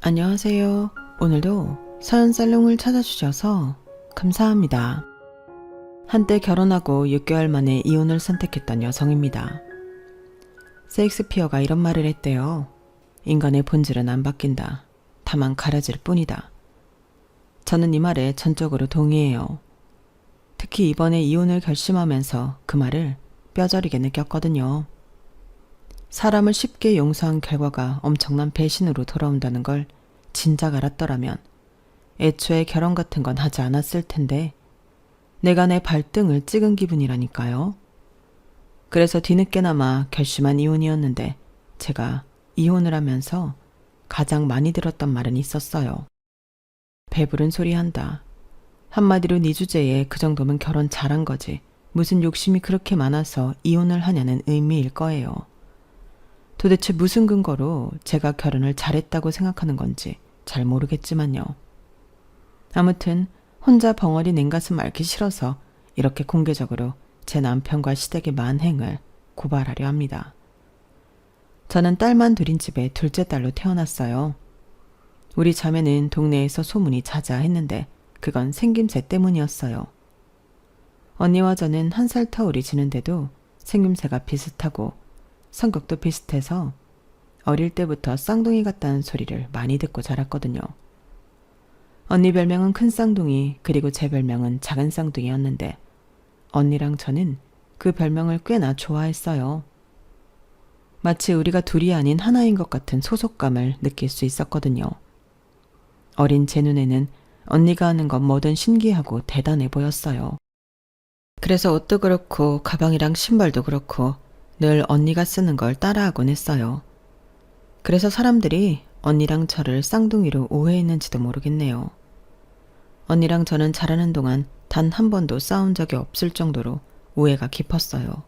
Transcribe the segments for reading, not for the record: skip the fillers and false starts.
안녕하세요. 오늘도 서연살롱을 찾아주셔서 감사합니다. 한때 결혼하고 6개월 만에 이혼을 선택했던 여성입니다. 세익스피어가 이런 말을 했대요. 인간의 본질은 안 바뀐다. 다만 가려질 뿐이다. 저는 이 말에 전적으로 동의해요. 특히 이번에 이혼을 결심하면서 그 말을 뼈저리게 느꼈거든요. 사람을 쉽게 용서한 결과가 엄청난 배신으로 돌아온다는 걸 진작 알았더라면 애초에 결혼 같은 건 하지 않았을 텐데 내가 내 발등을 찍은 기분이라니까요. 그래서 뒤늦게나마 결심한 이혼이었는데 제가 이혼을 하면서 가장 많이 들었던 말은 있었어요. 배부른 소리 한다. 한마디로 네 주제에 그 정도면 결혼 잘한 거지. 무슨 욕심이 그렇게 많아서 이혼을 하냐는 의미일 거예요. 도대체 무슨 근거로 제가 결혼을 잘했다고 생각하는 건지 잘 모르겠지만요. 아무튼 혼자 벙어리 냉가슴 앓기 싫어서 이렇게 공개적으로 제 남편과 시댁의 만행을 고발하려 합니다. 저는 딸만 둘인 집에 둘째 딸로 태어났어요. 우리 자매는 동네에서 소문이 자자했는데 그건 생김새 때문이었어요. 언니와 저는 1살 터울이 지는데도 생김새가 비슷하고 성격도 비슷해서 어릴 때부터 쌍둥이 같다는 소리를 많이 듣고 자랐거든요. 언니 별명은 큰 쌍둥이, 그리고 제 별명은 작은 쌍둥이였는데 언니랑 저는 그 별명을 꽤나 좋아했어요. 마치 우리가 둘이 아닌 하나인 것 같은 소속감을 느낄 수 있었거든요. 어린 제 눈에는 언니가 하는 건 뭐든 신기하고 대단해 보였어요. 그래서 옷도 그렇고 가방이랑 신발도 그렇고 늘 언니가 쓰는 걸 따라하곤 했어요. 그래서 사람들이 언니랑 저를 쌍둥이로 오해했는지도 모르겠네요. 언니랑 저는 자라는 동안 단 한 번도 싸운 적이 없을 정도로 오해가 깊었어요.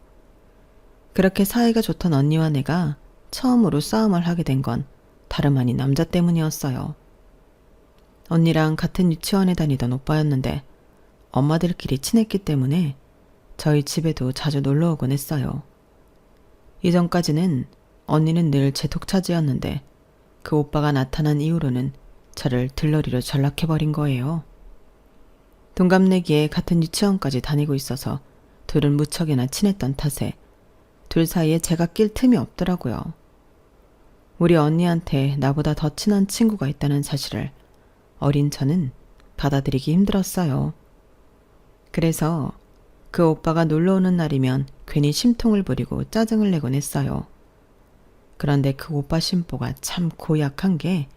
그렇게 사이가 좋던 언니와 내가 처음으로 싸움을 하게 된 건 다름 아닌 남자 때문이었어요. 언니랑 같은 유치원에 다니던 오빠였는데 엄마들끼리 친했기 때문에 저희 집에도 자주 놀러 오곤 했어요. 이전까지는 언니는 늘 제 독차지였는데 그 오빠가 나타난 이후로는 저를 들러리로 전락해버린 거예요. 동갑내기에 같은 유치원까지 다니고 있어서 둘은 무척이나 친했던 탓에 둘 사이에 제가 낄 틈이 없더라고요. 우리 언니한테 나보다 더 친한 친구가 있다는 사실을 어린 저는 받아들이기 힘들었어요. 그래서 그 오빠가 놀러오는 날이면 괜히 심통을 부리고 짜증을 내곤 했어요. 그런데 그 오빠 심보가 참 고약한 게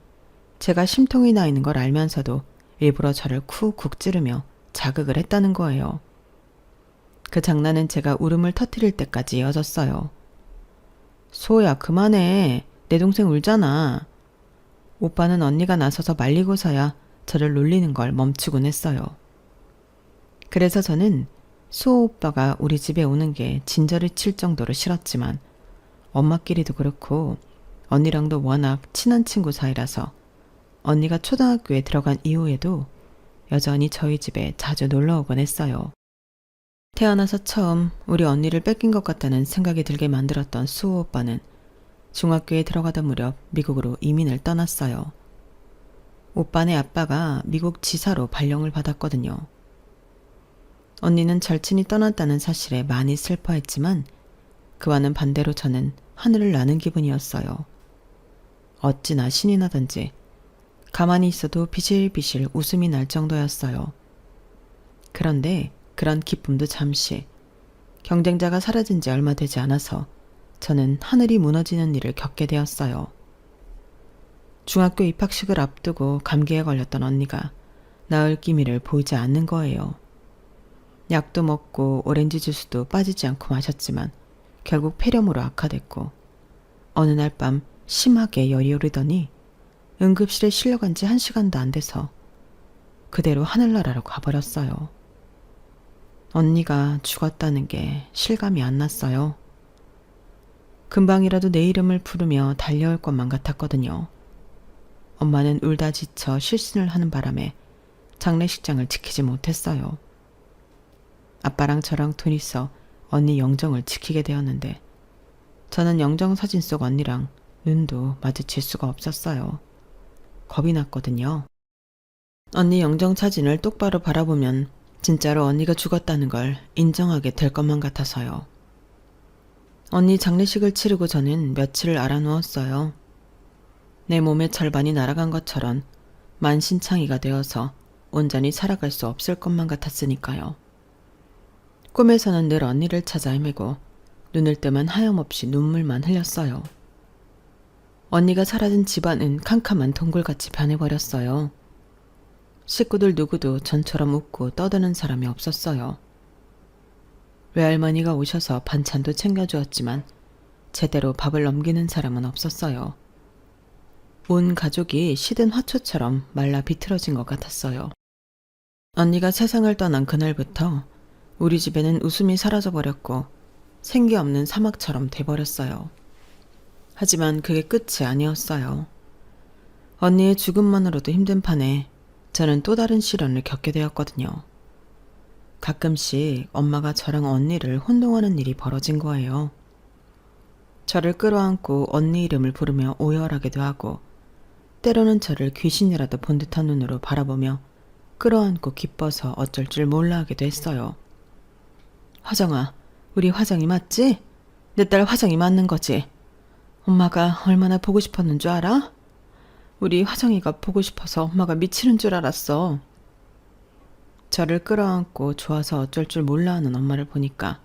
제가 심통이 나 있는 걸 알면서도 일부러 저를 쿡쿡 찌르며 자극을 했다는 거예요. 그 장난은 제가 울음을 터뜨릴 때까지 이어졌어요. 소야 그만해. 내 동생 울잖아. 오빠는 언니가 나서서 말리고서야 저를 놀리는 걸 멈추곤 했어요. 그래서 저는 수호 오빠가 우리 집에 오는 게 진저를 칠 정도로 싫었지만 엄마끼리도 그렇고 언니랑도 워낙 친한 친구 사이라서 언니가 초등학교에 들어간 이후에도 여전히 저희 집에 자주 놀러 오곤 했어요. 태어나서 처음 우리 언니를 뺏긴 것 같다는 생각이 들게 만들었던 수호 오빠는 중학교에 들어가던 무렵 미국으로 이민을 떠났어요. 오빠네 아빠가 미국 지사로 발령을 받았거든요. 언니는 절친이 떠났다는 사실에 많이 슬퍼했지만 그와는 반대로 저는 하늘을 나는 기분이었어요. 어찌나 신이 나던지 가만히 있어도 비실비실 웃음이 날 정도였어요. 그런데 그런 기쁨도 잠시, 경쟁자가 사라진 지 얼마 되지 않아서 저는 하늘이 무너지는 일을 겪게 되었어요. 중학교 입학식을 앞두고 감기에 걸렸던 언니가 나을 기미를 보이지 않는 거예요. 약도 먹고 오렌지 주스도 빠지지 않고 마셨지만 결국 폐렴으로 악화됐고 어느 날 밤 심하게 열이 오르더니 응급실에 실려간 지 1시간도 안 돼서 그대로 하늘나라로 가버렸어요. 언니가 죽었다는 게 실감이 안 났어요. 금방이라도 내 이름을 부르며 달려올 것만 같았거든요. 엄마는 울다 지쳐 실신을 하는 바람에 장례식장을 지키지 못했어요. 아빠랑 저랑 둘이서 언니 영정을 지키게 되었는데 저는 영정사진 속 언니랑 눈도 마주칠 수가 없었어요. 겁이 났거든요. 언니 영정사진을 똑바로 바라보면 진짜로 언니가 죽었다는 걸 인정하게 될 것만 같아서요. 언니 장례식을 치르고 저는 며칠을 알아누웠어요. 내 몸의 절반이 날아간 것처럼 만신창이가 되어서 온전히 살아갈 수 없을 것만 같았으니까요. 꿈에서는 늘 언니를 찾아 헤매고 눈을 뜨면 하염없이 눈물만 흘렸어요. 언니가 사라진 집안은 캄캄한 동굴같이 변해버렸어요. 식구들 누구도 전처럼 웃고 떠드는 사람이 없었어요. 외할머니가 오셔서 반찬도 챙겨주었지만 제대로 밥을 넘기는 사람은 없었어요. 온 가족이 시든 화초처럼 말라 비틀어진 것 같았어요. 언니가 세상을 떠난 그날부터 우리 집에는 웃음이 사라져버렸고 생기 없는 사막처럼 돼버렸어요. 하지만 그게 끝이 아니었어요. 언니의 죽음만으로도 힘든 판에 저는 또 다른 시련을 겪게 되었거든요. 가끔씩 엄마가 저랑 언니를 혼동하는 일이 벌어진 거예요. 저를 끌어안고 언니 이름을 부르며 오열하기도 하고 때로는 저를 귀신이라도 본 듯한 눈으로 바라보며 끌어안고 기뻐서 어쩔 줄 몰라 하기도 했어요. 화정아, 우리 화정이 맞지? 내 딸 화정이 맞는 거지? 엄마가 얼마나 보고 싶었는 줄 알아? 우리 화정이가 보고 싶어서 엄마가 미치는 줄 알았어. 저를 끌어안고 좋아서 어쩔 줄 몰라 하는 엄마를 보니까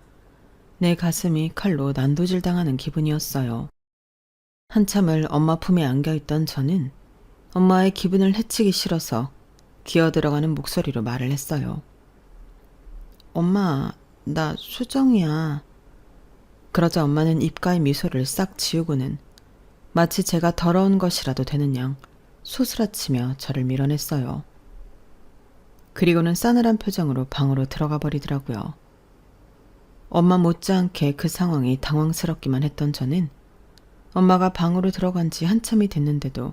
내 가슴이 칼로 난도질 당하는 기분이었어요. 한참을 엄마 품에 안겨있던 저는 엄마의 기분을 해치기 싫어서 기어들어가는 목소리로 말을 했어요. 엄마, 나 수정이야. 그러자 엄마는 입가의 미소를 싹 지우고는 마치 제가 더러운 것이라도 되는 양 소스라치며 저를 밀어냈어요. 그리고는 싸늘한 표정으로 방으로 들어가 버리더라고요. 엄마 못지않게 그 상황이 당황스럽기만 했던 저는 엄마가 방으로 들어간 지 한참이 됐는데도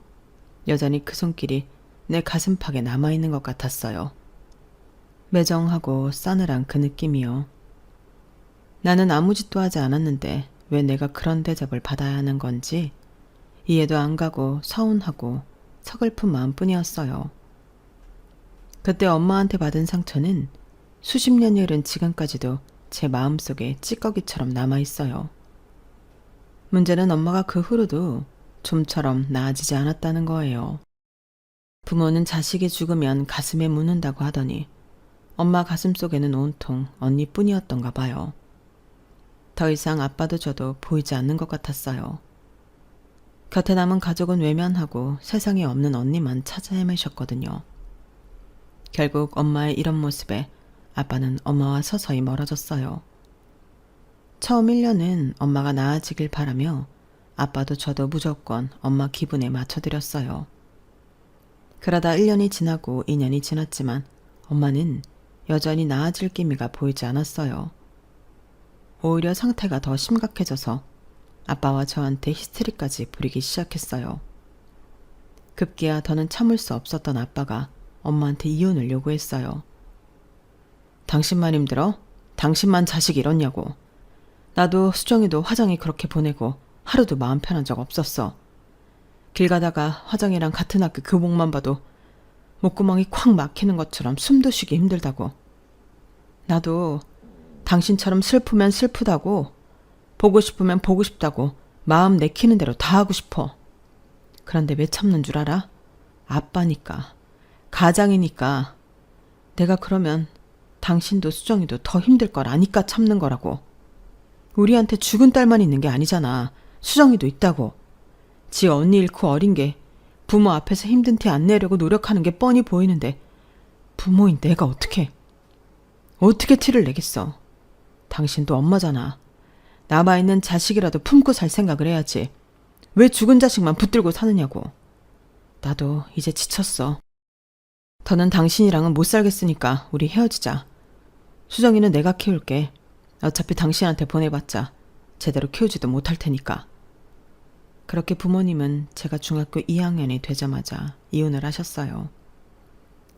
여전히 그 손길이 내 가슴팍에 남아있는 것 같았어요. 매정하고 싸늘한 그 느낌이요. 나는 아무 짓도 하지 않았는데 왜 내가 그런 대접을 받아야 하는 건지 이해도 안 가고 서운하고 서글픈 마음뿐이었어요. 그때 엄마한테 받은 상처는 수십 년이 흐른 지금까지도 제 마음속에 찌꺼기처럼 남아있어요. 문제는 엄마가 그 후로도 좀처럼 나아지지 않았다는 거예요. 부모는 자식이 죽으면 가슴에 묻는다고 하더니 엄마 가슴 속에는 온통 언니뿐이었던가 봐요. 더 이상 아빠도 저도 보이지 않는 것 같았어요. 곁에 남은 가족은 외면하고 세상에 없는 언니만 찾아 헤매셨거든요. 결국 엄마의 이런 모습에 아빠는 엄마와 서서히 멀어졌어요. 처음 1년은 엄마가 나아지길 바라며 아빠도 저도 무조건 엄마 기분에 맞춰드렸어요. 그러다 1년이 지나고 2년이 지났지만 엄마는 여전히 나아질 기미가 보이지 않았어요. 오히려 상태가 더 심각해져서 아빠와 저한테 히스테리까지 부리기 시작했어요. 급기야 더는 참을 수 없었던 아빠가 엄마한테 이혼을 요구했어요. 당신만 힘들어? 당신만 자식 잃었냐고. 나도 수정이도 화정이 그렇게 보내고 하루도 마음 편한 적 없었어. 길 가다가 화정이랑 같은 학교 교복만 봐도 목구멍이 콱 막히는 것처럼 숨도 쉬기 힘들다고. 나도 당신처럼 슬프면 슬프다고, 보고 싶으면 보고 싶다고 마음 내키는 대로 다 하고 싶어. 그런데 왜 참는 줄 알아? 아빠니까, 가장이니까. 내가 그러면 당신도 수정이도 더 힘들 걸 아니까 참는 거라고. 우리한테 죽은 딸만 있는 게 아니잖아. 수정이도 있다고. 지 언니 잃고 어린 게 부모 앞에서 힘든 티 안 내려고 노력하는 게 뻔히 보이는데 부모인 내가 어떻게 티를 내겠어. 당신도 엄마잖아. 남아있는 자식이라도 품고 살 생각을 해야지. 왜 죽은 자식만 붙들고 사느냐고. 나도 이제 지쳤어. 더는 당신이랑은 못 살겠으니까 우리 헤어지자. 수정이는 내가 키울게. 어차피 당신한테 보내봤자 제대로 키우지도 못할 테니까. 그렇게 부모님은 제가 중학교 2학년이 되자마자 이혼을 하셨어요.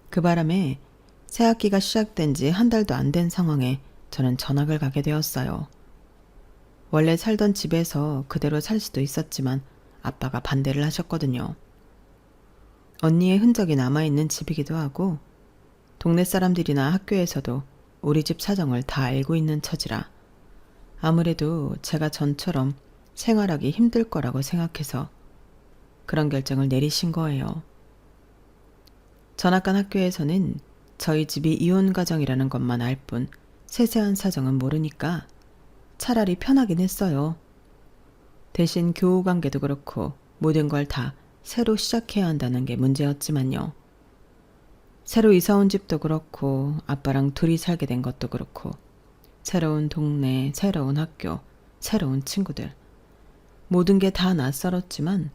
그 바람에 새학기가 시작된 지 한 달도 안 된 상황에 저는 전학을 가게 되었어요. 원래 살던 집에서 그대로 살 수도 있었지만 아빠가 반대를 하셨거든요. 언니의 흔적이 남아있는 집이기도 하고 동네 사람들이나 학교에서도 우리 집 사정을 다 알고 있는 처지라 아무래도 제가 전처럼 생활하기 힘들 거라고 생각해서 그런 결정을 내리신 거예요. 전학간 학교에서는 저희 집이 이혼 가정이라는 것만 알 뿐 세세한 사정은 모르니까 차라리 편하긴 했어요. 대신 교우 관계도 그렇고 모든 걸 다 새로 시작해야 한다는 게 문제였지만요. 새로 이사 온 집도 그렇고 아빠랑 둘이 살게 된 것도 그렇고 새로운 동네, 새로운 학교, 새로운 친구들 모든 게 다 낯설었지만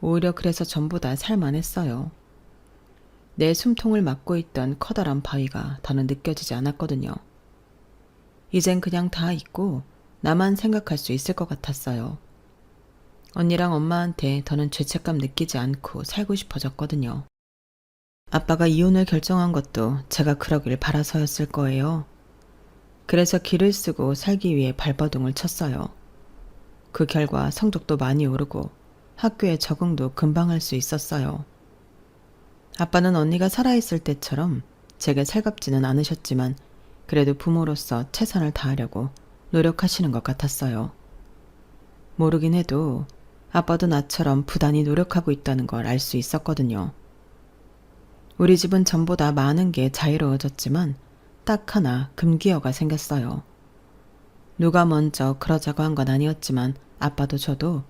오히려 그래서 전부 다 살만했어요. 내 숨통을 막고 있던 커다란 바위가 더는 느껴지지 않았거든요. 이젠 그냥 다 잊고 나만 생각할 수 있을 것 같았어요. 언니랑 엄마한테 더는 죄책감 느끼지 않고 살고 싶어졌거든요. 아빠가 이혼을 결정한 것도 제가 그러길 바라서였을 거예요. 그래서 길을 쓰고 살기 위해 발버둥을 쳤어요. 그 결과 성적도 많이 오르고 학교에 적응도 금방 할 수 있었어요. 아빠는 언니가 살아있을 때처럼 제게 살갑지는 않으셨지만 그래도 부모로서 최선을 다하려고 노력하시는 것 같았어요. 모르긴 해도 아빠도 나처럼 부단히 노력하고 있다는 걸 알 수 있었거든요. 우리 집은 전보다 많은 게 자유로워졌지만 딱 하나 금기어가 생겼어요. 누가 먼저 그러자고 한 건 아니었지만 아빠도 저도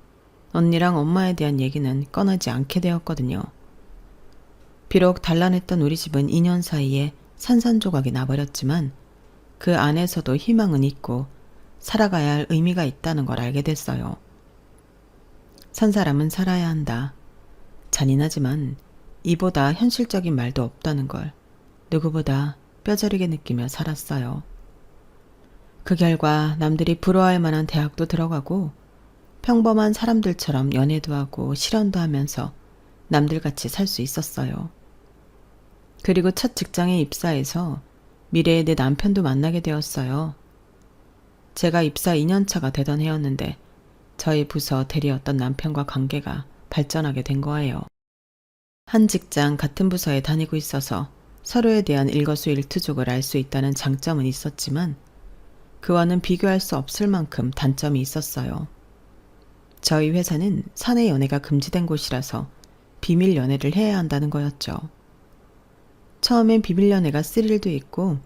언니랑 엄마에 대한 얘기는 꺼내지 않게 되었거든요. 비록 단란했던 우리 집은 2년 사이에 산산조각이 나버렸지만 그 안에서도 희망은 있고 살아가야 할 의미가 있다는 걸 알게 됐어요. 산 사람은 살아야 한다. 잔인하지만 이보다 현실적인 말도 없다는 걸 누구보다 뼈저리게 느끼며 살았어요. 그 결과 남들이 부러워할 만한 대학도 들어가고 평범한 사람들처럼 연애도 하고 실현도 하면서 남들같이 살 수 있었어요. 그리고 첫 직장에 입사해서 미래의 내 남편도 만나게 되었어요. 제가 입사 2년차가 되던 해였는데 저희 부서 대리였던 남편과 관계가 발전하게 된 거예요. 한 직장 같은 부서에 다니고 있어서 서로에 대한 일거수일투족을 알 수 있다는 장점은 있었지만 그와는 비교할 수 없을 만큼 단점이 있었어요. 저희 회사는 사내 연애가 금지된 곳이라서 비밀 연애를 해야 한다는 거였죠. 처음엔 비밀 연애가 스릴도 있고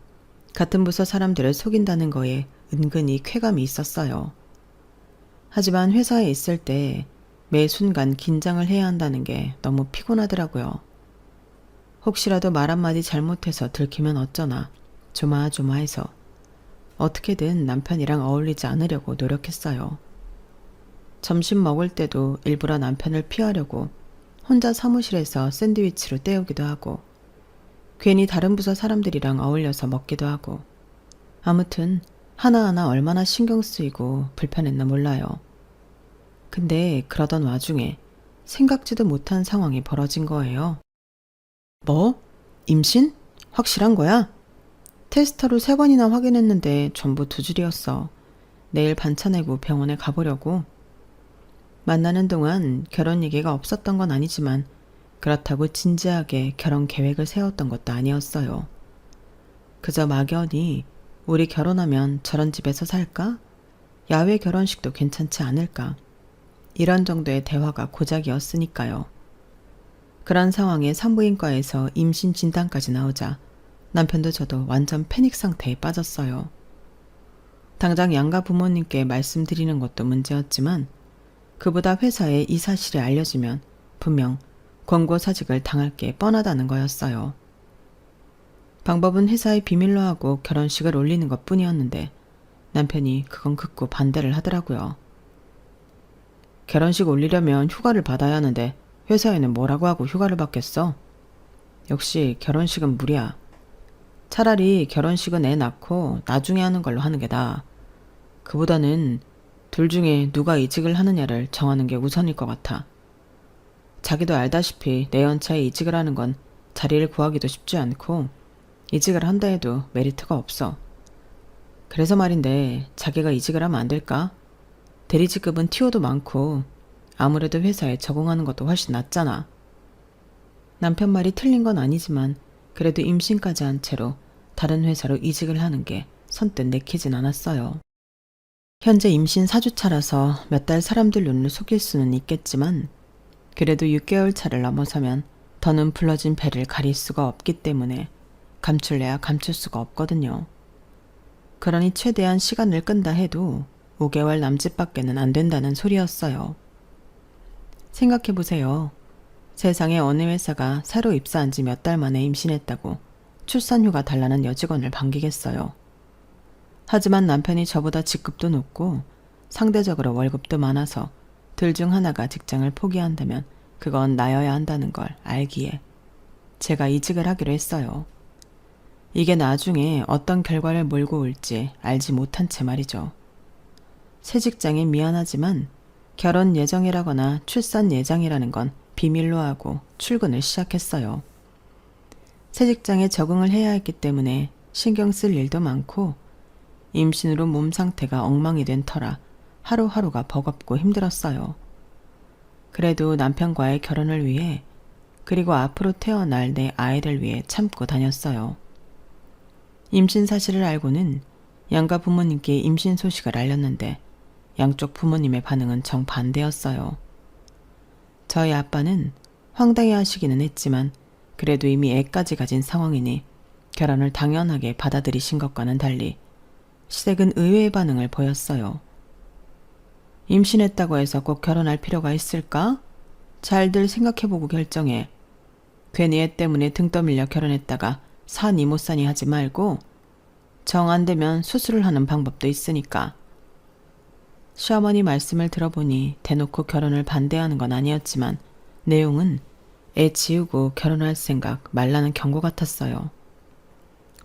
같은 부서 사람들을 속인다는 거에 은근히 쾌감이 있었어요. 하지만 회사에 있을 때 매 순간 긴장을 해야 한다는 게 너무 피곤하더라고요. 혹시라도 말 한마디 잘못해서 들키면 어쩌나 조마조마해서 어떻게든 남편이랑 어울리지 않으려고 노력했어요. 점심 먹을 때도 일부러 남편을 피하려고 혼자 사무실에서 샌드위치로 때우기도 하고 괜히 다른 부서 사람들이랑 어울려서 먹기도 하고 아무튼 하나하나 얼마나 신경 쓰이고 불편했나 몰라요. 근데 그러던 와중에 생각지도 못한 상황이 벌어진 거예요. 뭐? 임신? 확실한 거야? 테스터로 3번이나 확인했는데 전부 2줄이었어. 내일 반차 내고 병원에 가보려고. 만나는 동안 결혼 얘기가 없었던 건 아니지만 그렇다고 진지하게 결혼 계획을 세웠던 것도 아니었어요. 그저 막연히 우리 결혼하면 저런 집에서 살까? 야외 결혼식도 괜찮지 않을까? 이런 정도의 대화가 고작이었으니까요. 그런 상황에 산부인과에서 임신 진단까지 나오자 남편도 저도 완전 패닉 상태에 빠졌어요. 당장 양가 부모님께 말씀드리는 것도 문제였지만 그보다 회사에 이 사실이 알려지면 분명 권고사직을 당할 게 뻔하다는 거였어요. 방법은 회사에 비밀로 하고 결혼식을 올리는 것 뿐이었는데 남편이 그건 극구 반대를 하더라고요. 결혼식 올리려면 휴가를 받아야 하는데 회사에는 뭐라고 하고 휴가를 받겠어? 역시 결혼식은 무리야. 차라리 결혼식은 애 낳고 나중에 하는 걸로 하는 게 나아. 그보다는 둘 중에 누가 이직을 하느냐를 정하는 게 우선일 것 같아. 자기도 알다시피 내 연차에 이직을 하는 건 자리를 구하기도 쉽지 않고 이직을 한다 해도 메리트가 없어. 그래서 말인데 자기가 이직을 하면 안 될까? 대리직급은 티오도 많고 아무래도 회사에 적응하는 것도 훨씬 낫잖아. 남편 말이 틀린 건 아니지만 그래도 임신까지 한 채로 다른 회사로 이직을 하는 게 선뜻 내키진 않았어요. 현재 임신 4주차라서 몇 달 사람들 눈을 속일 수는 있겠지만 그래도 6개월 차를 넘어서면 더는 불러진 배를 가릴 수가 없기 때문에 감출래야 감출 수가 없거든요. 그러니 최대한 시간을 끈다 해도 5개월 남짓밖에는 안 된다는 소리였어요. 생각해보세요. 세상에 어느 회사가 새로 입사한 지 몇 달 만에 임신했다고 출산휴가 달라는 여직원을 반기겠어요. 하지만 남편이 저보다 직급도 높고 상대적으로 월급도 많아서 둘 중 하나가 직장을 포기한다면 그건 나여야 한다는 걸 알기에 제가 이직을 하기로 했어요. 이게 나중에 어떤 결과를 몰고 올지 알지 못한 채 말이죠. 새 직장에 미안하지만 결혼 예정이라거나 출산 예정이라는 건 비밀로 하고 출근을 시작했어요. 새 직장에 적응을 해야 했기 때문에 신경 쓸 일도 많고 임신으로 몸 상태가 엉망이 된 터라 하루하루가 버겁고 힘들었어요. 그래도 남편과의 결혼을 위해 그리고 앞으로 태어날 내 아이를 위해 참고 다녔어요. 임신 사실을 알고는 양가 부모님께 임신 소식을 알렸는데 양쪽 부모님의 반응은 정반대였어요. 저희 아빠는 황당해 하시기는 했지만 그래도 이미 애까지 가진 상황이니 결혼을 당연하게 받아들이신 것과는 달리 시댁은 의외의 반응을 보였어요. 임신했다고 해서 꼭 결혼할 필요가 있을까? 잘들 생각해보고 결정해. 괜히 애 때문에 등 떠밀려 결혼했다가 사니 못 사니 하지 말고 정 안 되면 수술을 하는 방법도 있으니까. 시어머니 말씀을 들어보니 대놓고 결혼을 반대하는 건 아니었지만 내용은 애 지우고 결혼할 생각 말라는 경고 같았어요.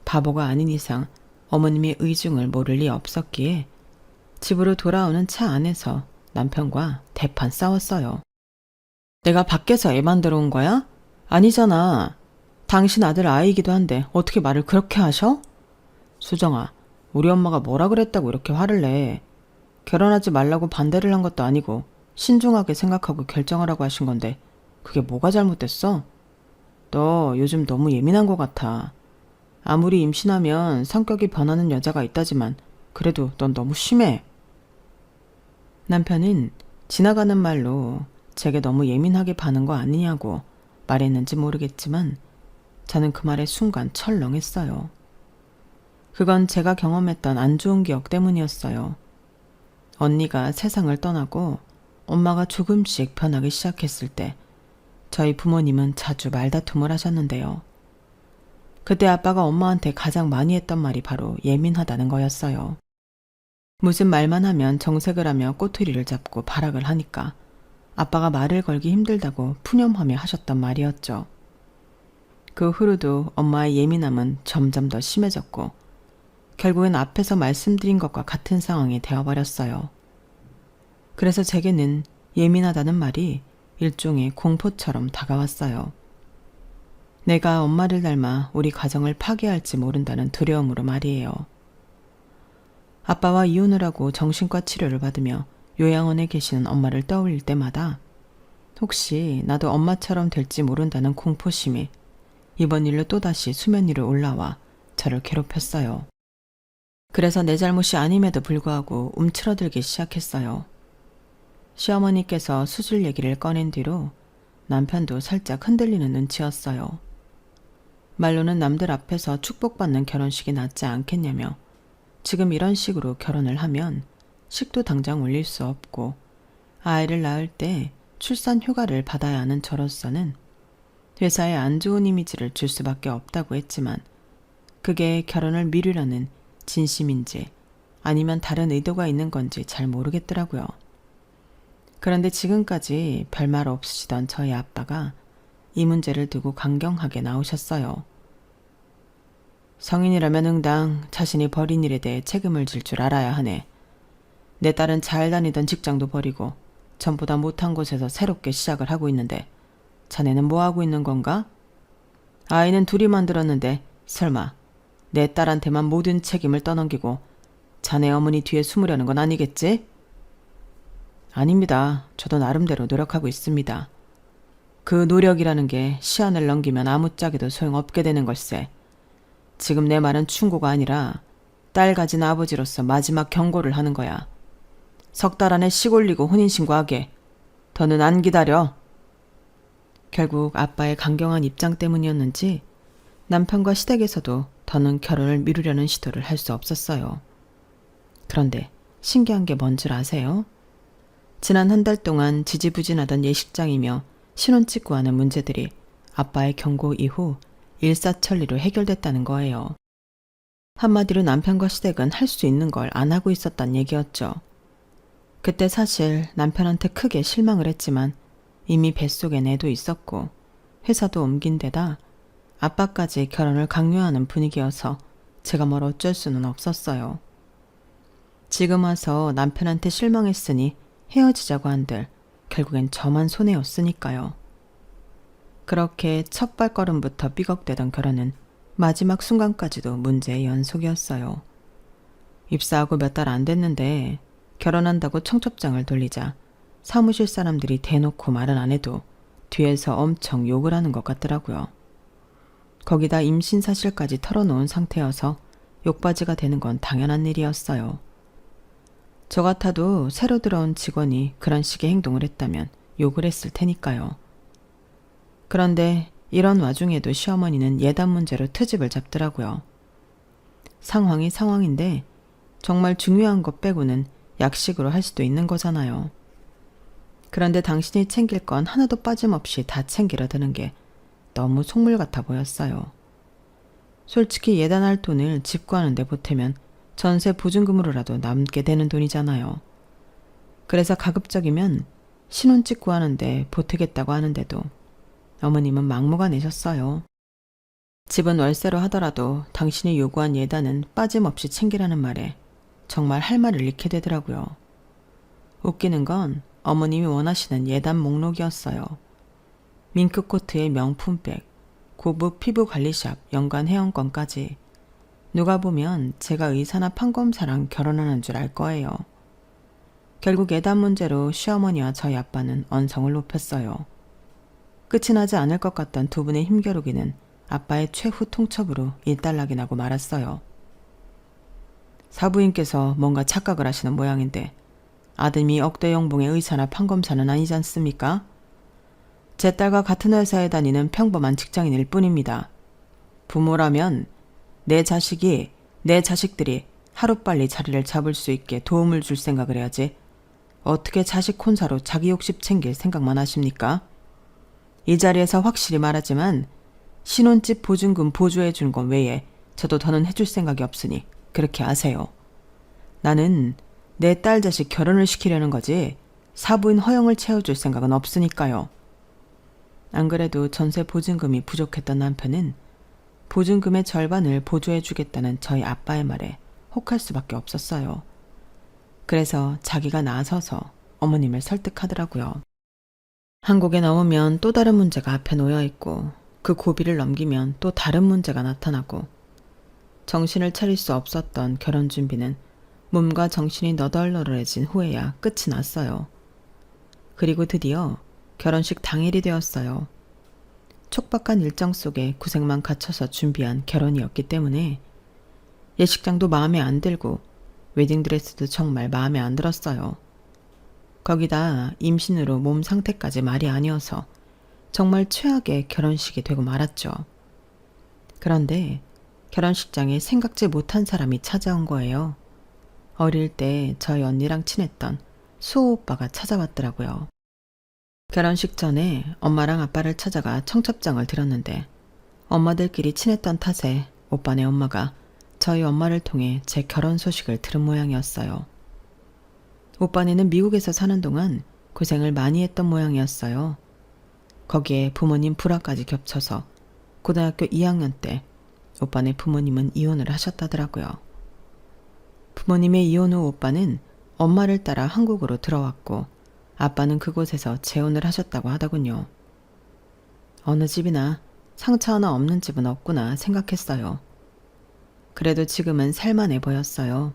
바보가 아닌 이상 어머님의 의중을 모를 리 없었기에 집으로 돌아오는 차 안에서 남편과 대판 싸웠어요. 내가 밖에서 애 만들어 온 거야? 아니잖아. 당신 아들 아이이기도 한데 어떻게 말을 그렇게 하셔? 수정아, 우리 엄마가 뭐라 그랬다고 이렇게 화를 내. 결혼하지 말라고 반대를 한 것도 아니고 신중하게 생각하고 결정하라고 하신 건데 그게 뭐가 잘못됐어? 너 요즘 너무 예민한 것 같아. 아무리 임신하면 성격이 변하는 여자가 있다지만 그래도 넌 너무 심해. 남편은 지나가는 말로 제게 너무 예민하게 반은 거 아니냐고 말했는지 모르겠지만 저는 그 말에 순간 철렁했어요. 그건 제가 경험했던 안 좋은 기억 때문이었어요. 언니가 세상을 떠나고 엄마가 조금씩 변하기 시작했을 때 저희 부모님은 자주 말다툼을 하셨는데요. 그때 아빠가 엄마한테 가장 많이 했던 말이 바로 예민하다는 거였어요. 무슨 말만 하면 정색을 하며 꼬투리를 잡고 발악을 하니까 아빠가 말을 걸기 힘들다고 푸념하며 하셨던 말이었죠. 그 후로도 엄마의 예민함은 점점 더 심해졌고 결국엔 앞에서 말씀드린 것과 같은 상황이 되어버렸어요. 그래서 제게는 예민하다는 말이 일종의 공포처럼 다가왔어요. 내가 엄마를 닮아 우리 가정을 파괴할지 모른다는 두려움으로 말이에요. 아빠와 이혼을 하고 정신과 치료를 받으며 요양원에 계시는 엄마를 떠올릴 때마다 혹시 나도 엄마처럼 될지 모른다는 공포심이 이번 일로 또다시 수면 위로 올라와 저를 괴롭혔어요. 그래서 내 잘못이 아님에도 불구하고 움츠러들기 시작했어요. 시어머니께서 수술 얘기를 꺼낸 뒤로 남편도 살짝 흔들리는 눈치였어요. 말로는 남들 앞에서 축복받는 결혼식이 낫지 않겠냐며 지금 이런 식으로 결혼을 하면 식도 당장 올릴 수 없고 아이를 낳을 때 출산 휴가를 받아야 하는 저로서는 회사에 안 좋은 이미지를 줄 수밖에 없다고 했지만 그게 결혼을 미루려는 진심인지 아니면 다른 의도가 있는 건지 잘 모르겠더라고요. 그런데 지금까지 별말 없으시던 저희 아빠가 이 문제를 두고 강경하게 나오셨어요. 성인이라면 응당 자신이 벌인 일에 대해 책임을 질 줄 알아야 하네. 내 딸은 잘 다니던 직장도 버리고 전보다 못한 곳에서 새롭게 시작을 하고 있는데 자네는 뭐 하고 있는 건가? 아이는 둘이 만들었는데 설마 내 딸한테만 모든 책임을 떠넘기고 자네 어머니 뒤에 숨으려는 건 아니겠지? 아닙니다. 저도 나름대로 노력하고 있습니다. 그 노력이라는 게 시한을 넘기면 아무짝에도 소용없게 되는 걸세. 지금 내 말은 충고가 아니라 딸 가진 아버지로서 마지막 경고를 하는 거야. 석 달 안에 시골리고 혼인신고하게. 더는 안 기다려. 결국 아빠의 강경한 입장 때문이었는지 남편과 시댁에서도 더는 결혼을 미루려는 시도를 할 수 없었어요. 그런데 신기한 게 뭔 줄 아세요? 지난 한 달 동안 지지부진하던 예식장이며 신혼집 구하는 문제들이 아빠의 경고 이후 일사천리로 해결됐다는 거예요. 한마디로 남편과 시댁은 할 수 있는 걸 안 하고 있었단 얘기였죠. 그때 사실 남편한테 크게 실망을 했지만 이미 뱃속엔 애도 있었고 회사도 옮긴 데다 아빠까지 결혼을 강요하는 분위기여서 제가 뭘 어쩔 수는 없었어요. 지금 와서 남편한테 실망했으니 헤어지자고 한들 결국엔 저만 손해였으니까요. 그렇게 첫 발걸음부터 삐걱대던 결혼은 마지막 순간까지도 문제의 연속이었어요. 입사하고 몇 달 안 됐는데 결혼한다고 청첩장을 돌리자 사무실 사람들이 대놓고 말은 안 해도 뒤에서 엄청 욕을 하는 것 같더라고요. 거기다 임신 사실까지 털어놓은 상태여서 욕바지가 되는 건 당연한 일이었어요. 저 같아도 새로 들어온 직원이 그런 식의 행동을 했다면 욕을 했을 테니까요. 그런데 이런 와중에도 시어머니는 예단 문제로 트집을 잡더라고요. 상황이 상황인데 정말 중요한 것 빼고는 약식으로 할 수도 있는 거잖아요. 그런데 당신이 챙길 건 하나도 빠짐없이 다 챙기려 드는 게 너무 속물 같아 보였어요. 솔직히 예단할 돈을 집 구하는데 보태면 전세 보증금으로라도 남게 되는 돈이잖아요. 그래서 가급적이면 신혼집 구하는데 보태겠다고 하는데도 어머님은 막무가내셨어요. 집은 월세로 하더라도 당신이 요구한 예단은 빠짐없이 챙기라는 말에 정말 할 말을 잃게 되더라고요. 웃기는 건 어머님이 원하시는 예단 목록이었어요. 밍크코트의 명품백, 고급 피부관리샵, 연간 회원권까지. 누가 보면 제가 의사나 판검사랑 결혼하는 줄 알 거예요. 결국 예단 문제로 시어머니와 저희 아빠는 언성을 높였어요. 끝이 나지 않을 것 같던 두 분의 힘겨루기는 아빠의 최후 통첩으로 일단락이 나고 말았어요. 사부인께서 뭔가 착각을 하시는 모양인데 아드님이 억대 연봉의 의사나 판검사는 아니지 않습니까? 제 딸과 같은 회사에 다니는 평범한 직장인일 뿐입니다. 부모라면 내 자식이, 내 자식들이 하루빨리 자리를 잡을 수 있게 도움을 줄 생각을 해야지. 어떻게 자식 혼사로 자기 욕심 챙길 생각만 하십니까? 이 자리에서 확실히 말하지만 신혼집 보증금 보조해 준 건 외에 저도 더는 해줄 생각이 없으니 그렇게 아세요. 나는 내 딸 자식 결혼을 시키려는 거지 사부인 허영을 채워줄 생각은 없으니까요. 안 그래도 전세 보증금이 부족했던 남편은 보증금의 절반을 보조해 주겠다는 저희 아빠의 말에 혹할 수밖에 없었어요. 그래서 자기가 나서서 어머님을 설득하더라고요. 한국에 나오면 또 다른 문제가 앞에 놓여 있고 그 고비를 넘기면 또 다른 문제가 나타나고 정신을 차릴 수 없었던 결혼 준비는 몸과 정신이 너덜너덜해진 후에야 끝이 났어요. 그리고 드디어 결혼식 당일이 되었어요. 촉박한 일정 속에 구색만 갖춰서 준비한 결혼이었기 때문에 예식장도 마음에 안 들고 웨딩드레스도 정말 마음에 안 들었어요. 거기다 임신으로 몸 상태까지 말이 아니어서 정말 최악의 결혼식이 되고 말았죠. 그런데 결혼식장에 생각지 못한 사람이 찾아온 거예요. 어릴 때 저희 언니랑 친했던 수호 오빠가 찾아왔더라고요. 결혼식 전에 엄마랑 아빠를 찾아가 청첩장을 드렸는데 엄마들끼리 친했던 탓에 오빠네 엄마가 저희 엄마를 통해 제 결혼 소식을 들은 모양이었어요. 오빠네는 미국에서 사는 동안 고생을 많이 했던 모양이었어요. 거기에 부모님 불화까지 겹쳐서 고등학교 2학년 때 오빠네 부모님은 이혼을 하셨다더라고요. 부모님의 이혼 후 오빠는 엄마를 따라 한국으로 들어왔고 아빠는 그곳에서 재혼을 하셨다고 하더군요. 어느 집이나 상처 하나 없는 집은 없구나 생각했어요. 그래도 지금은 살만해 보였어요.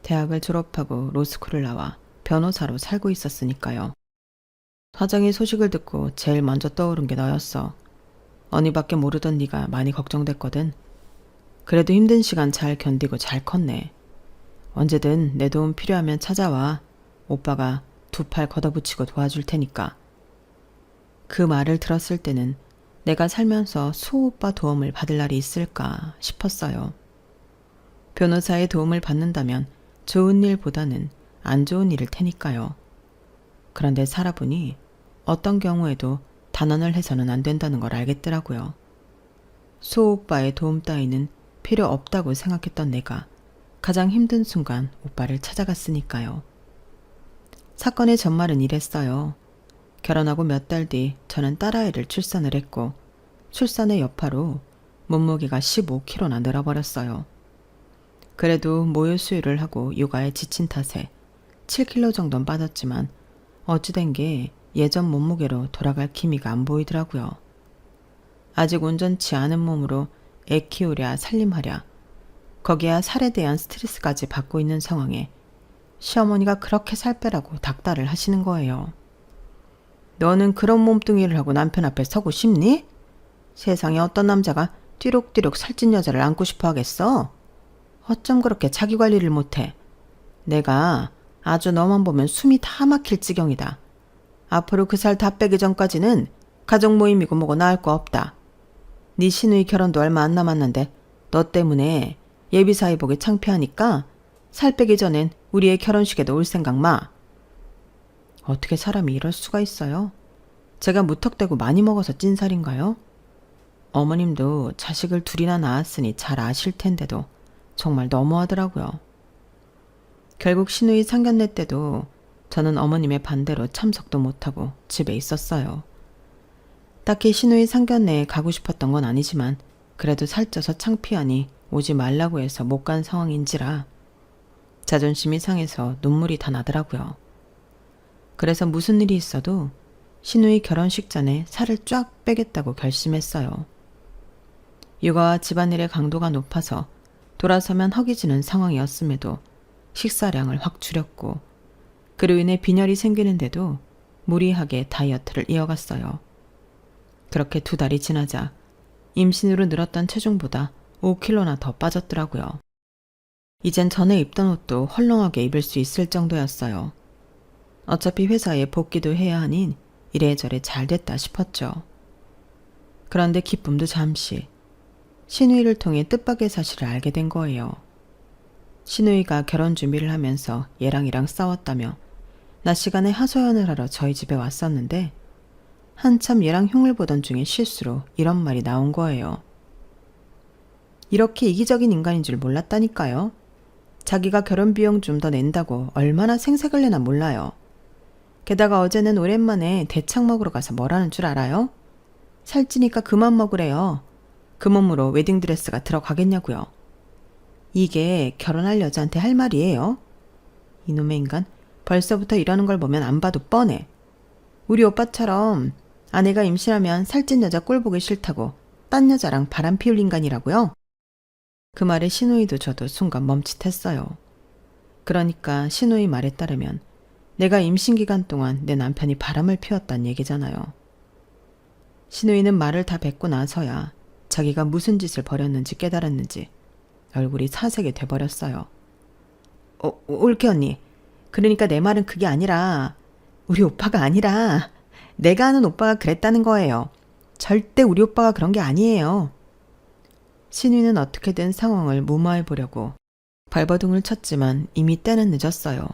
대학을 졸업하고 로스쿨을 나와 변호사로 살고 있었으니까요. 사장이 소식을 듣고 제일 먼저 떠오른 게 너였어. 언니밖에 모르던 네가 많이 걱정됐거든. 그래도 힘든 시간 잘 견디고 잘 컸네. 언제든 내 도움 필요하면 찾아와. 오빠가 두 팔 걷어붙이고 도와줄 테니까. 그 말을 들었을 때는 내가 살면서 수호 오빠 도움을 받을 날이 있을까 싶었어요. 변호사의 도움을 받는다면 좋은 일보다는 안 좋은 일일 테니까요. 그런데 살아보니 어떤 경우에도 단언을 해서는 안 된다는 걸 알겠더라고요. 수호 오빠의 도움 따위는 필요 없다고 생각했던 내가 가장 힘든 순간 오빠를 찾아갔으니까요. 사건의 전말은 이랬어요. 결혼하고 몇 달 뒤 저는 딸아이를 출산을 했고 출산의 여파로 몸무게가 15kg나 늘어버렸어요. 그래도 모유 수유를 하고 육아에 지친 탓에 7kg 정도는 빠졌지만 어찌된 게 예전 몸무게로 돌아갈 기미가 안 보이더라고요. 아직 온전치 않은 몸으로 애 키우랴 살림하랴 거기야 살에 대한 스트레스까지 받고 있는 상황에 시어머니가 그렇게 살 빼라고 닥달을 하시는 거예요. 너는 그런 몸뚱이를 하고 남편 앞에 서고 싶니? 세상에 어떤 남자가 띠룩띠룩 살찐 여자를 안고 싶어 하겠어? 어쩜 그렇게 자기 관리를 못해? 내가 아주 너만 보면 숨이 다 막힐 지경이다. 앞으로 그 살 다 빼기 전까지는 가족 모임이고 뭐고 나을 거 없다. 네 시누이 결혼도 얼마 안 남았는데 너 때문에 예비사위 보기 창피하니까 살 빼기 전엔 우리의 결혼식에도 올 생각 마. 어떻게 사람이 이럴 수가 있어요? 제가 무턱대고 많이 먹어서 찐 살인가요? 어머님도 자식을 둘이나 낳았으니 잘 아실 텐데도 정말 너무하더라고요. 결국 시누이 상견례 때도 저는 어머님의 반대로 참석도 못하고 집에 있었어요. 딱히 시누이 상견례에 가고 싶었던 건 아니지만 그래도 살쪄서 창피하니 오지 말라고 해서 못 간 상황인지라 자존심이 상해서 눈물이 다 나더라고요. 그래서 무슨 일이 있어도 시누이 결혼식 전에 살을 쫙 빼겠다고 결심했어요. 육아와 집안일의 강도가 높아서 돌아서면 허기지는 상황이었음에도 식사량을 확 줄였고 그로 인해 빈혈이 생기는데도 무리하게 다이어트를 이어갔어요. 그렇게 2달이 지나자 임신으로 늘었던 체중보다 5kg나 더 빠졌더라고요. 이젠 전에 입던 옷도 헐렁하게 입을 수 있을 정도였어요. 어차피 회사에 복귀도 해야 하니 이래저래 잘 됐다 싶었죠. 그런데 기쁨도 잠시. 시누이를 통해 뜻밖의 사실을 알게 된 거예요. 시누이가 결혼 준비를 하면서 얘랑이랑 싸웠다며 낮 시간에 하소연을 하러 저희 집에 왔었는데 한참 얘랑 흉을 보던 중에 실수로 이런 말이 나온 거예요. 이렇게 이기적인 인간인 줄 몰랐다니까요. 자기가 결혼 비용 좀 더 낸다고 얼마나 생색을 내나 몰라요. 게다가 어제는 오랜만에 대창 먹으러 가서 뭐라는 줄 알아요? 살찌니까 그만 먹으래요. 그 몸으로 웨딩드레스가 들어가겠냐고요. 이게 결혼할 여자한테 할 말이에요? 이놈의 인간 벌써부터 이러는 걸 보면 안 봐도 뻔해. 우리 오빠처럼 아내가 임신하면 살찐 여자 꼴 보기 싫다고 딴 여자랑 바람 피울 인간이라고요? 그 말에 시누이도 저도 순간 멈칫했어요. 그러니까 시누이 말에 따르면 내가 임신 기간 동안 내 남편이 바람을 피웠단 얘기잖아요. 시누이는 말을 다 뱉고 나서야 자기가 무슨 짓을 벌였는지 깨달았는지 얼굴이 사색이 돼버렸어요. 올케 언니, 그러니까 내 말은 그게 아니라 우리 오빠가 아니라 내가 아는 오빠가 그랬다는 거예요. 절대 우리 오빠가 그런 게 아니에요. 신우이는 어떻게든 상황을 무마해 보려고 발버둥을 쳤지만 이미 때는 늦었어요.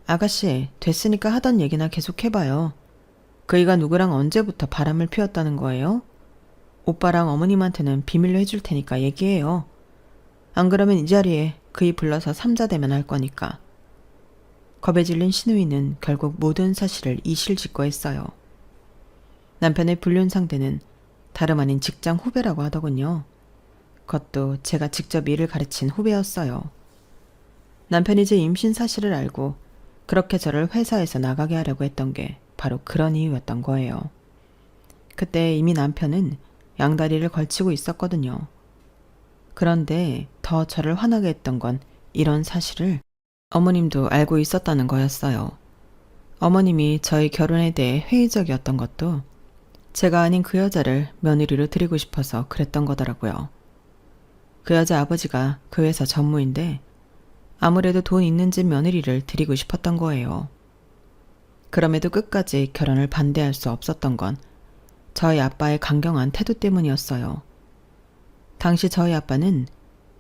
아가씨, 됐으니까 하던 얘기나 계속 해봐요. 그이가 누구랑 언제부터 바람을 피웠다는 거예요? 오빠랑 어머님한테는 비밀로 해줄 테니까 얘기해요. 안 그러면 이 자리에 그이 불러서 삼자대면 할 거니까. 겁에 질린 시누이는 결국 모든 사실을 이실직고했어요. 남편의 불륜 상대는 다름 아닌 직장 후배라고 하더군요. 그것도 제가 직접 일을 가르친 후배였어요. 남편이 제 임신 사실을 알고 그렇게 저를 회사에서 나가게 하려고 했던 게 바로 그런 이유였던 거예요. 그때 이미 남편은 양다리를 걸치고 있었거든요. 그런데 더 저를 화나게 했던 건 이런 사실을 어머님도 알고 있었다는 거였어요. 어머님이 저희 결혼에 대해 회의적이었던 것도 제가 아닌 그 여자를 며느리로 드리고 싶어서 그랬던 거더라고요. 그 여자 아버지가 그 회사 전무인데 아무래도 돈 있는 집 며느리를 드리고 싶었던 거예요. 그럼에도 끝까지 결혼을 반대할 수 없었던 건 저희 아빠의 강경한 태도 때문이었어요. 당시 저희 아빠는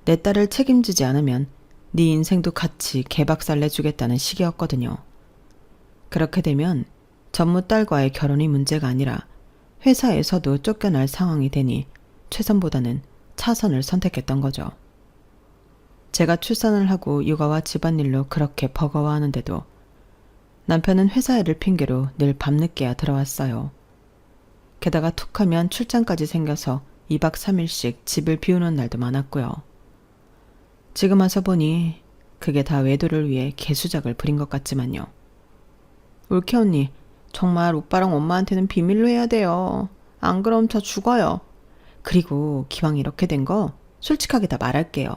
내 딸을 책임지지 않으면 네 인생도 같이 개박살 내주겠다는 식이었거든요. 그렇게 되면 전무 딸과의 결혼이 문제가 아니라 회사에서도 쫓겨날 상황이 되니 최선보다는 차선을 선택했던 거죠. 제가 출산을 하고 육아와 집안일로 그렇게 버거워하는데도 남편은 회사 일을 핑계로 늘 밤늦게야 들어왔어요. 게다가 툭하면 출장까지 생겨서 2박 3일씩 집을 비우는 날도 많았고요. 지금 와서 보니 그게 다 외도를 위해 개수작을 부린 것 같지만요. 올케 언니, 정말 오빠랑 엄마한테는 비밀로 해야 돼요. 안 그럼 저 죽어요. 그리고 기왕 이렇게 된 거 솔직하게 다 말할게요.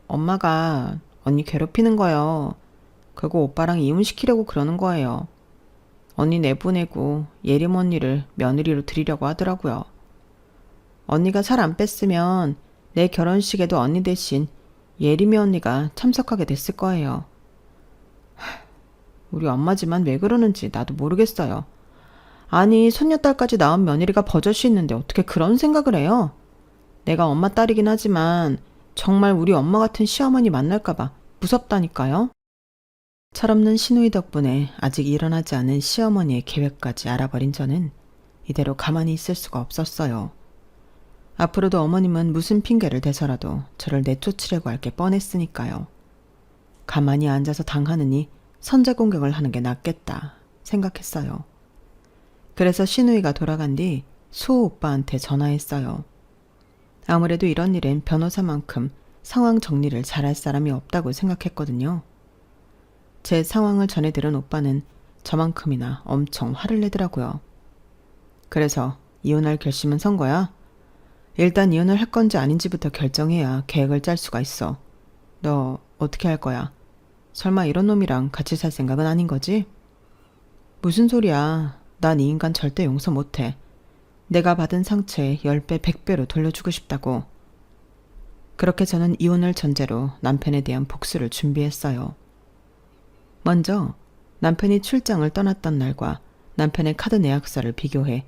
엄마가 언니 괴롭히는 거요. 그리고 오빠랑 이혼시키려고 그러는 거예요. 언니 내보내고 예림 언니를 며느리로 드리려고 하더라고요. 언니가 살 안 뺐으면 내 결혼식에도 언니 대신 예림이 언니가 참석하게 됐을 거예요. 우리 엄마지만 왜 그러는지 나도 모르겠어요. 아니, 손녀딸까지 낳은 며느리가 버젓이 있는데 어떻게 그런 생각을 해요? 내가 엄마 딸이긴 하지만 정말 우리 엄마 같은 시어머니 만날까봐 무섭다니까요. 철없는 시누이 덕분에 아직 일어나지 않은 시어머니의 계획까지 알아버린 저는 이대로 가만히 있을 수가 없었어요. 앞으로도 어머님은 무슨 핑계를 대서라도 저를 내쫓으려고 할 게 뻔했으니까요. 가만히 앉아서 당하느니 선제 공격을 하는 게 낫겠다 생각했어요. 그래서 시누이가 돌아간 뒤 수호 오빠한테 전화했어요. 아무래도 이런 일엔 변호사만큼 상황 정리를 잘할 사람이 없다고 생각했거든요. 제 상황을 전해 들은 오빠는 저만큼이나 엄청 화를 내더라고요. 그래서 이혼할 결심은 선 거야? 일단 이혼을 할 건지 아닌지부터 결정해야 계획을 짤 수가 있어. 너 어떻게 할 거야? 설마 이런 놈이랑 같이 살 생각은 아닌 거지? 무슨 소리야. 난 이 인간 절대 용서 못해. 내가 받은 상처에 10배, 100배로 돌려주고 싶다고. 그렇게 저는 이혼을 전제로 남편에 대한 복수를 준비했어요. 먼저 남편이 출장을 떠났던 날과 남편의 카드 내역서를 비교해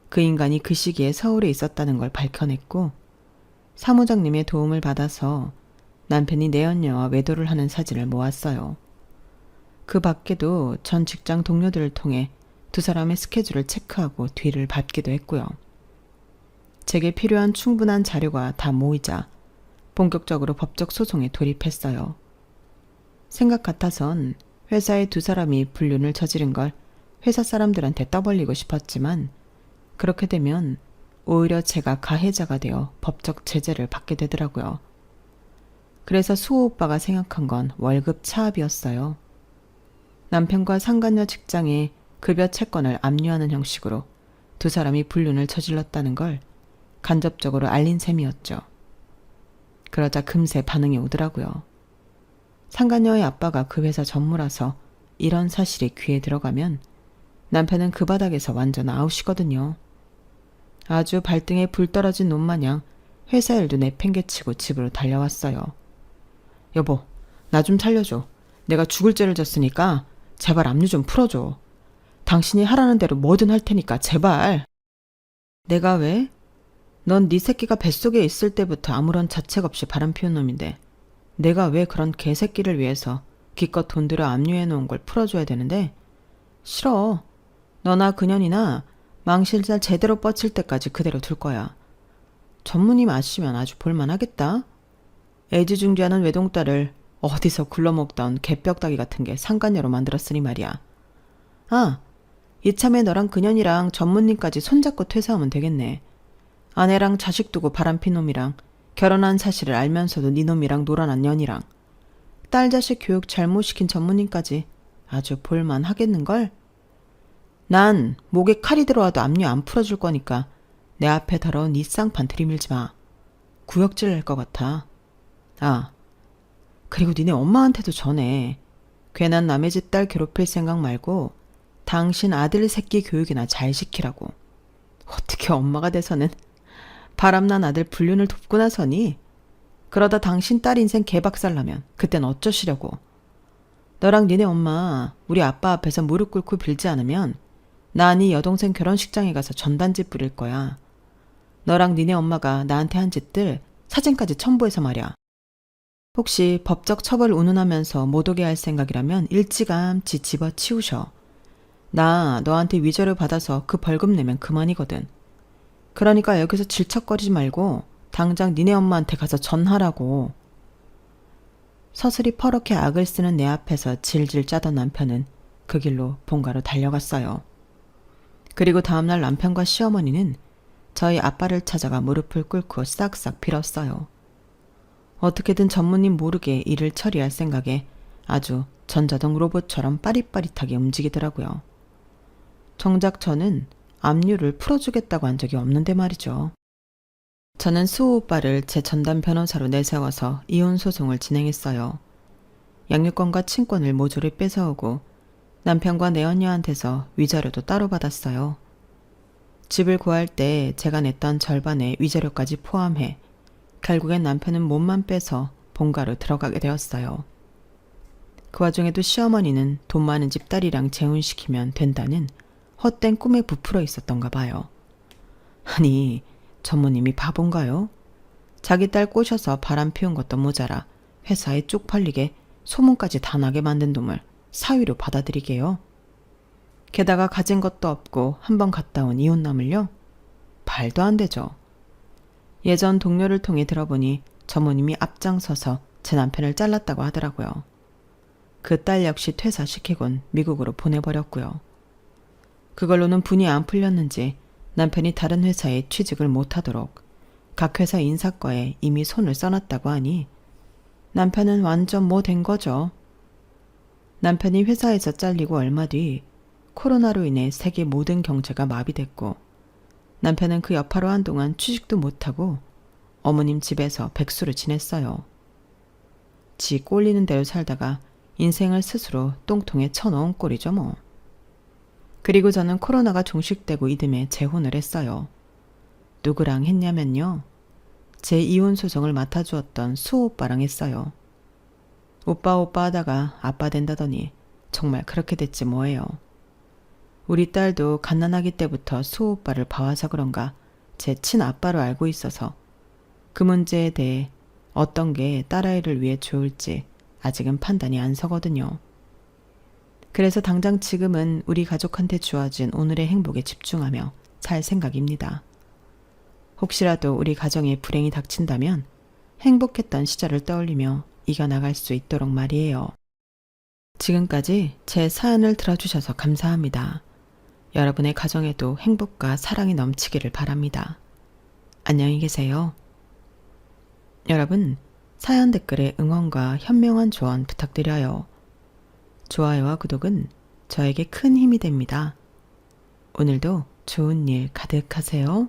그 인간이 그 시기에 서울에 있었다는 걸 밝혀냈고, 사무장님의 도움을 받아서 남편이 내연녀와 외도를 하는 사진을 모았어요. 그 밖에도 전 직장 동료들을 통해 두 사람의 스케줄을 체크하고 뒤를 밟기도 했고요. 제게 필요한 충분한 자료가 다 모이자 본격적으로 법적 소송에 돌입했어요. 생각 같아선 회사의 두 사람이 불륜을 저지른 걸 회사 사람들한테 떠벌리고 싶었지만 그렇게 되면 오히려 제가 가해자가 되어 법적 제재를 받게 되더라고요. 그래서 수호 오빠가 생각한 건 월급 차압이었어요. 남편과 상간녀 직장에 급여 채권을 압류하는 형식으로 두 사람이 불륜을 저질렀다는 걸 간접적으로 알린 셈이었죠. 그러자 금세 반응이 오더라고요. 상간녀의 아빠가 그 회사 전무라서 이런 사실이 귀에 들어가면 남편은 그 바닥에서 완전 아웃이거든요. 아주 발등에 불 떨어진 놈 마냥 회사 일도 내팽개치고 집으로 달려왔어요. 여보, 나 좀 살려줘. 내가 죽을 죄를 졌으니까 제발 압류 좀 풀어줘. 당신이 하라는 대로 뭐든 할 테니까 제발. 내가 왜? 넌 네 새끼가 뱃속에 있을 때부터 아무런 자책 없이 바람 피운 놈인데 내가 왜 그런 개새끼를 위해서 기껏 돈 들여 압류해 놓은 걸 풀어줘야 되는데? 싫어. 너나 그년이나 망실살 제대로 뻗칠 때까지 그대로 둘 거야. 전무님 아시면 아주 볼만하겠다. 애지중지하는 외동딸을 어디서 굴러먹던 개뼈다귀 같은 게 상간녀로 만들었으니 말이야. 아, 이참에 너랑 그년이랑 전무님까지 손잡고 퇴사하면 되겠네. 아내랑 자식 두고 바람핀 놈이랑 결혼한 사실을 알면서도 네 놈이랑 놀아난 년이랑 딸 자식 교육 잘못 시킨 전무님까지 아주 볼만하겠는걸? 난 목에 칼이 들어와도 압류 안 풀어줄 거니까 내 앞에 더러운 네 쌍판 들이밀지 마. 구역질 낼 것 같아. 아, 그리고 니네 엄마한테도 전해. 괜한 남의 집 딸 괴롭힐 생각 말고 당신 아들 새끼 교육이나 잘 시키라고. 어떻게 엄마가 돼서는 바람난 아들 불륜을 돕고 나서니? 그러다 당신 딸 인생 개박살나면 그땐 어쩌시려고. 너랑 니네 엄마 우리 아빠 앞에서 무릎 꿇고 빌지 않으면 나 네 여동생 결혼식장에 가서 전단지 뿌릴 거야. 너랑 니네 엄마가 나한테 한 짓들 사진까지 첨부해서 말이야. 혹시 법적 처벌 운운하면서 못 오게 할 생각이라면 일찌감치 집어치우셔. 나 너한테 위자료 받아서 그 벌금 내면 그만이거든. 그러니까 여기서 질척거리지 말고 당장 니네 엄마한테 가서 전하라고. 서슬이 퍼렇게 악을 쓰는 내 앞에서 질질 짜던 남편은 그 길로 본가로 달려갔어요. 그리고 다음날 남편과 시어머니는 저희 아빠를 찾아가 무릎을 꿇고 싹싹 빌었어요. 어떻게든 전무님 모르게 일을 처리할 생각에 아주 전자동 로봇처럼 빠릿빠릿하게 움직이더라고요. 정작 저는 압류를 풀어주겠다고 한 적이 없는데 말이죠. 저는 수호 오빠를 제 전담 변호사로 내세워서 이혼 소송을 진행했어요. 양육권과 친권을 모조리 뺏어오고 남편과 내 언녀한테서 위자료도 따로 받았어요. 집을 구할 때 제가 냈던 절반의 위자료까지 포함해 결국엔 남편은 몸만 빼서 본가로 들어가게 되었어요. 그 와중에도 시어머니는 돈 많은 집 딸이랑 재혼시키면 된다는 헛된 꿈에 부풀어 있었던가 봐요. 아니, 전무님이 바본가요? 자기 딸 꼬셔서 바람 피운 것도 모자라 회사에 쪽팔리게 소문까지 다 나게 만든 놈을 사위로 받아들이게요. 게다가 가진 것도 없고 한번 갔다 온 이혼남을요? 말도 안 되죠. 예전 동료를 통해 들어보니 전무님이 앞장서서 제 남편을 잘랐다고 하더라고요. 그 딸 역시 퇴사시키곤 미국으로 보내버렸고요. 그걸로는 분이 안 풀렸는지 남편이 다른 회사에 취직을 못하도록 각 회사 인사과에 이미 손을 써놨다고 하니 남편은 완전 뭐 된 거죠. 남편이 회사에서 잘리고 얼마 뒤 코로나로 인해 세계 모든 경제가 마비됐고 남편은 그 여파로 한동안 취직도 못하고 어머님 집에서 백수로 지냈어요. 지 꼴리는 대로 살다가 인생을 스스로 똥통에 쳐넣은 꼴이죠 뭐. 그리고 저는 코로나가 종식되고 이듬해 재혼을 했어요. 누구랑 했냐면요. 제 이혼 소송을 맡아주었던 수호 오빠랑 했어요. 오빠 하다가 아빠 된다더니 정말 그렇게 됐지 뭐예요. 우리 딸도 갓난아기 때부터 수호 오빠를 봐와서 그런가 제 친아빠로 알고 있어서 그 문제에 대해 어떤 게 딸아이를 위해 좋을지 아직은 판단이 안 서거든요. 그래서 당장 지금은 우리 가족한테 주어진 오늘의 행복에 집중하며 살 생각입니다. 혹시라도 우리 가정에 불행이 닥친다면 행복했던 시절을 떠올리며 이겨나갈 수 있도록 말이에요. 지금까지 제 사연을 들어주셔서 감사합니다. 여러분의 가정에도 행복과 사랑이 넘치기를 바랍니다. 안녕히 계세요. 여러분, 사연 댓글에 응원과 현명한 조언 부탁드려요. 좋아요와 구독은 저에게 큰 힘이 됩니다. 오늘도 좋은 일 가득하세요.